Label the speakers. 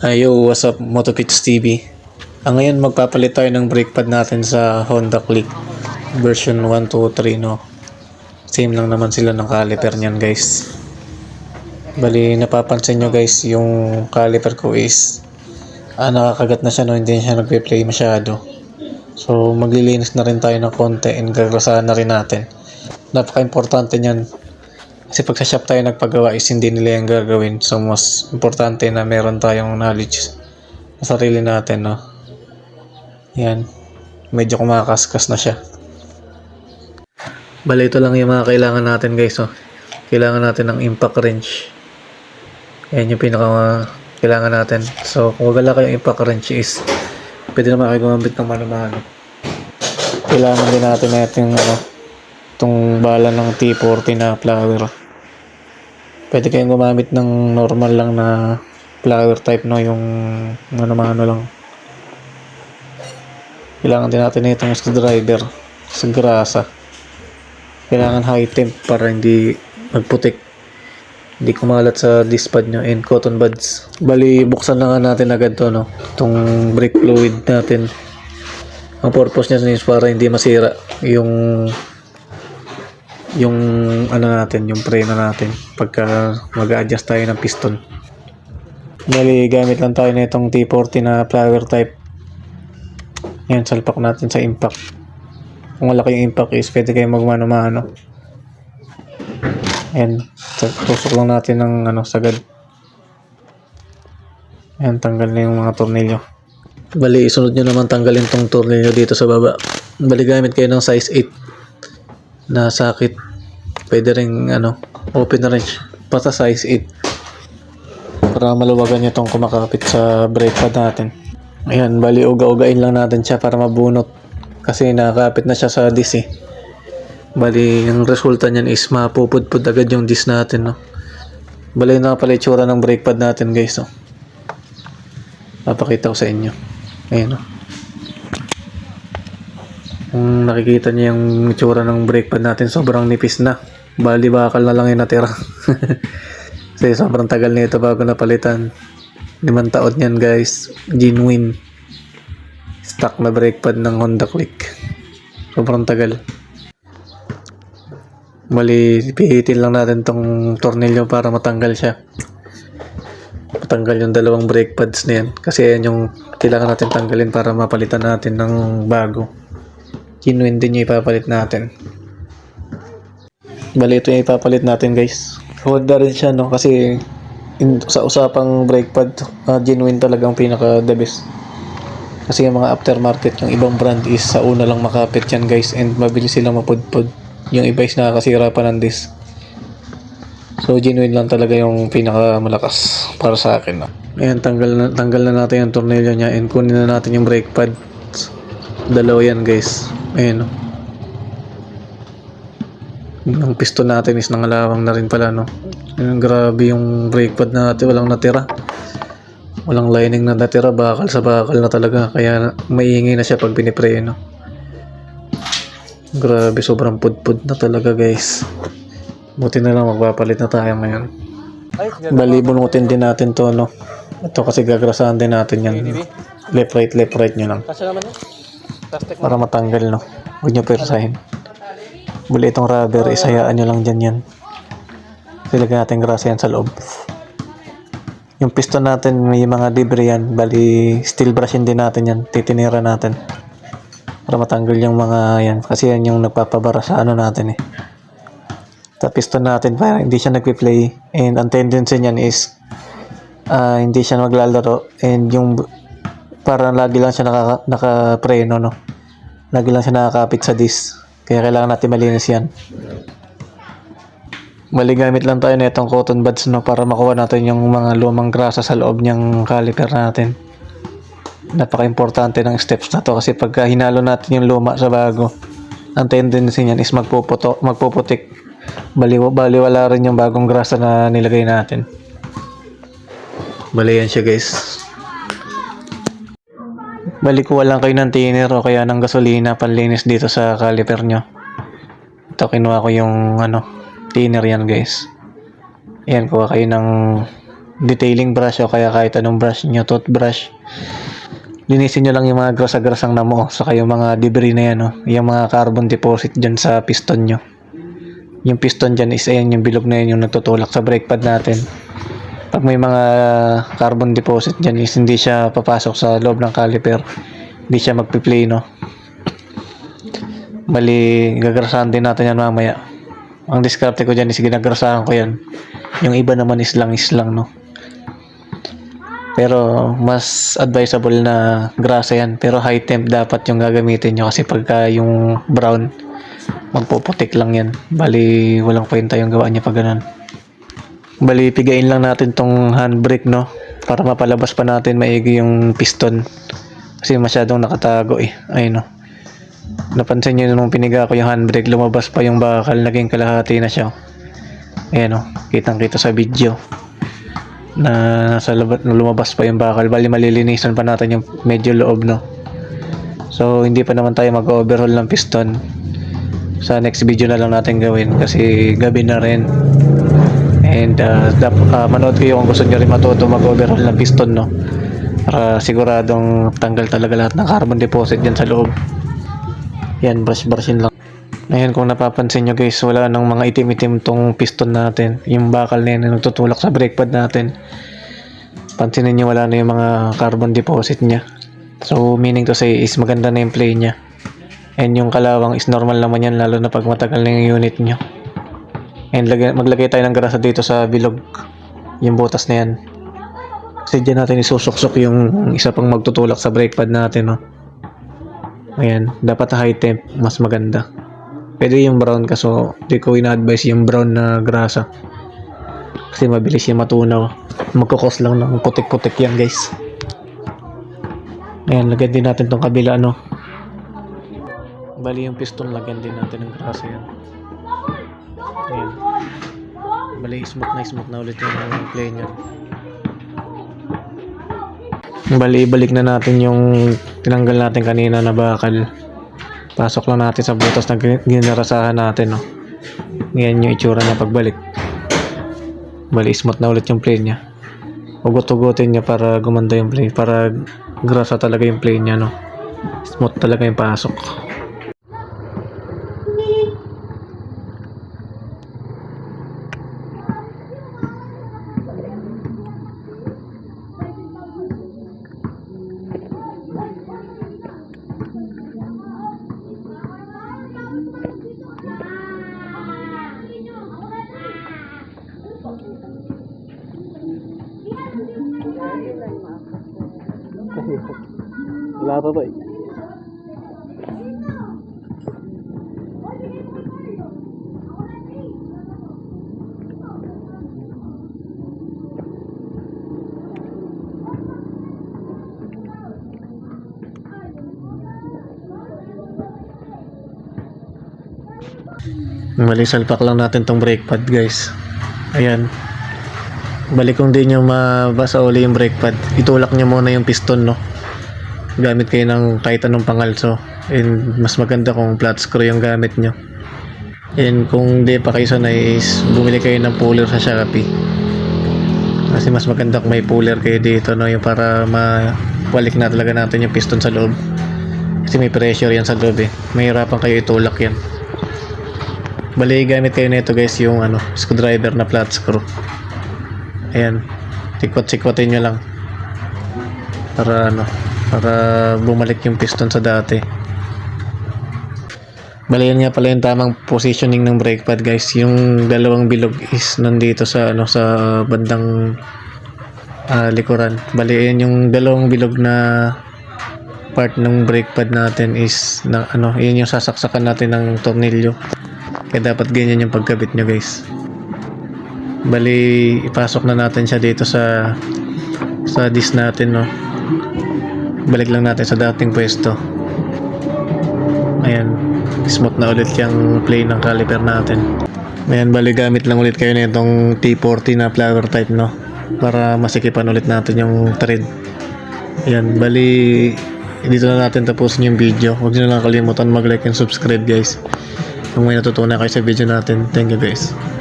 Speaker 1: Ayo, what's up Motopits TV? Ngayon magpapalit tayo ng brake pad natin sa Honda Click version 123, no? Same lang naman sila ng caliper niyan, guys. Bali, napapansin nyo guys, yung caliper ko is nakakagat na siya, no? Hindi siya nagpe-play masyado. So maglilinis na rin tayo ng konti and gagrasahan na rin natin. Napaka-importante niyan. Kasi pag sa shop tayo nagpagawa is hindi nila yung gagawin. So mas importante na meron tayong knowledge sa sarili natin, no? Yan. Medyo kumakaskas na siya. Bali, ito lang yung mga kailangan natin, guys, oh. Kailangan natin ng impact wrench. Yan yung pinaka kailangan natin. So kung wala kayong impact wrench is pwede naman kayo gumamit ng mano-mano. Kailangan din natin yung itong bala ng T40 na flower. Pwede kayong gumamit ng normal lang na flower type, no? Yung mano-mano lang. Kailangan din natin itong screwdriver sa grasa. Kailangan high temp para hindi magputik, hindi kumalat sa disc pad nyo, and cotton buds. Bali, buksan na nga natin agad to, no? Itong brake fluid natin. Ang purpose niya is para hindi masira yung natin, yung preno natin pagka mag-adjust tayo ng piston. Bali, gamit lang tayo na itong T40 na flower type. Yan, salpak natin sa impact. Kung malaki yung impact is pwede kayo magmano-mano. Yan, tusok lang natin ng sagad. Yan, tanggal na yung mga tornilyo. Bali, isunod nyo naman tanggalin tong tornilyo dito sa baba. Bali, gamit kayo ng size 8 na socket. Pwede rin open wrench basta size 8 para maluwagan nyo itong kumakapit sa brake pad natin. Ayan, bali uga-ugain lang natin siya para mabunot kasi nakakapit na siya sa disc, eh. Bali yung resulta niyan is mapupudpud agad yung disc natin, no? Bali na pala itsura ng brake pad natin, guys, no? Papakita ko sa inyo. Ayan, no? Kung nakikita niyo yung itsura ng brake pad natin, sobrang nipis na. Bali bakal na lang yung natira. Kasi sobrang tagal nito bago napalitan. 5 taon yan, guys. Genuine stock na brake pad ng Honda Click. Sobrang tagal. Bali, pihitin lang natin tong tornilyo para matanggal siya. Matanggal yung dalawang brake pads na yan. Kasi yan yung kailangan natin tanggalin para mapalitan natin ng bago. Genuine din yung ipapalit natin. Bali, ito yung ipapalit natin, guys. Honda rin siya, no? Kasi sa usapang brake pad, genuine talagang pinaka the best. Kasi yung mga aftermarket, yung ibang brand is sa una lang makapit yan, guys, and mabilis silang mapudpud. Yung iba is nakakasira pa ng disc. So genuine lang talaga yung pinaka malakas para sa akin, no? Ayan, tanggal na natin yung tornilyo niya and kunin na natin yung brake pad. Dalawa yan, guys. Ayan, no? Yung piston natin is nangalawang na rin pala, no? Ayan, grabe yung brake pad natin, walang natira. Walang lining na natira, bakal sa bakal na talaga. Kaya maiingay na siya pag pinipreno. Grabe, sobrang pudpud na talaga, guys. Buti na lang magpapalit na tayo ngayon. Bali, bunutin din natin to, no? Ito kasi gagrasahan din natin yan. Left right nyo lang. Para matanggal, no? Huwag nyo persahin. Bali, itong rubber, isayaan nyo lang dyan yan. Silagyan natin grasa yan sa loob. Yung piston natin, may mga debris yan. Bali, steel brushin din natin yan. Titinira natin. Para matanggal yung mga yan. Kasi yan yung nagpapabara sa natin, eh. Sa piston natin, para hindi siya nagpi-play. And ang tendency niyan is hindi siya maglalaro. And yung para lagi lang siya nakapreno, no? Lagi lang siya nakakapit sa disc. Kaya kailangan natin malinis yan. Bali, gamit lang tayo na itong cotton buds, no? Para makuha natin yung mga lumang grasa sa loob niyang caliper natin. Napaka-importante ng steps na to kasi pagka hinalo natin yung luma sa bago, ang tendency niyan is magpuputik. Bali wala rin yung bagong grasa na nilagay natin. Bali yan siya, guys. Bali, kuha lang kayo ng thinner o kaya ng gasolina panlinis dito sa caliper nyo. Ito, kinuha ko yung thinner yan, guys. Ayan, kuha kayo ng detailing brush o kaya kahit anong brush nyo, toothbrush. Linisin nyo lang yung mga grasa-grasang namo, saka yung mga debris na yan, yung mga carbon deposit dyan sa piston nyo. Yung piston dyan is ayan, yung bilog na yan yung natutulak sa brake pad natin. Pag may mga carbon deposit dyan is hindi siya papasok sa loob ng caliper, hindi siya magpi-play, no. Bali, gagrasahan din natin yan mamaya. Ang diskarte ko dyan is ginagrasahan ko yan. Yung iba naman is langis lang, no. Pero mas advisable na grasa yan. Pero high temp dapat yung gagamitin nyo kasi pagka yung brown, magpuputik lang yan. Bali, walang kwenta yung gawa niya pag ganun. Bali, pigain lang natin tong handbrake, no, para mapalabas pa natin maigi yung piston. Kasi masyadong nakatago eh. Ayun, no. Napansin nyo nung piniga ko yung handbrake, lumabas pa yung bakal, naging kalahati na siya. Ayan, no, kitang-kita sa video na nasa lumabas pa yung bakal. Bali, malilinisan pa natin yung medyo loob, no. So hindi pa naman tayo mag-overhaul ng piston. Sa next video na lang natin gawin kasi gabi na rin. And manood kayo kung gusto nyo rin matuto mag-overhaul ng piston, no, para siguradong tanggal talaga lahat ng carbon deposit dyan sa loob. Yan, brush-brushin lang. Ngayon kung napapansin nyo guys, wala nang mga itim-itim tong piston natin. Yung bakal na yan na nagtutulak sa brake pad natin. Pansinin nyo, wala na yung mga carbon deposit nya. So meaning to say is maganda na yung play nya. And yung kalawang is normal naman yan, lalo na pag matagal na yung unit nyo. And maglagay tayo ng grasa dito sa bilog, yung butas na yan. Kasi dyan natin isusuksok yung isa pang magtutulak sa brake pad natin, no. Ayan, dapat high temp, mas maganda. Pwede yung brown, kaso di ko ina-advise yung brown na grasa kasi mabilis yung matunaw. Magkukos lang ng putik-putik yan guys. Ayan, lagyan din natin tong kabila, no. Bali yung piston, lagyan din natin ng grasa yan. Ayan. Bali smooth na ulit yung play niya. Bali, balik na natin yung tinanggal natin kanina na bakal. Pasok lang natin sa butas na ginarasahan natin, no. Ngayon yung itsura na pagbalik. Bali, smooth na ulit yung plane niya. Ugot-ugutin niya para gumanda yung plane. Para grasa talaga yung plane niya, no. Smooth talaga yung pasok. Wala pa ba eh? Mali, salpak lang natin tong brake pad guys. Ayan. Balik kung di nyo mabasa uli yung brake pad, itulak nyo muna yung piston, no. Gamit kayo ng kahit anong pangalso. And mas maganda kung flat screw yung gamit nyo. And kung di pa kayo sanay is bumili kayo ng puller sa Shopee. Kasi mas maganda kung may puller kayo dito, no, yung para mawalik na talaga natin yung piston sa loob. Kasi may pressure yan sa loob eh. Mahirapan kayo itulak yan. Bali, gamit kayo nito guys yung screwdriver na flat screw. Ayan, sikwat-sikwatin nyo lang para bumalik yung piston sa dati. Bali, yan nga pala yung tamang positioning ng brake pad guys. Yung dalawang bilog is nandito sa sa bandang likuran. Bali, yan yung dalawang bilog na part ng brake pad natin is yun yung sasaksakan natin ng tornilyo. Kaya dapat ganyan yung pagkabit nyo guys. Bali, ipasok na natin siya dito sa disc natin, no. Balik lang natin sa dating pwesto. Ayan, smooth na ulit yung plane ng caliper natin. Ayan, bali gamit lang ulit kayo na itong T40 na flower type, no, para masikipan ulit natin yung thread. Ayan, bali dito na natin tapusin yung video. Huwag nyo lang kalimutan mag-like and subscribe guys kung may natutunan kayo sa video natin. Thank you guys.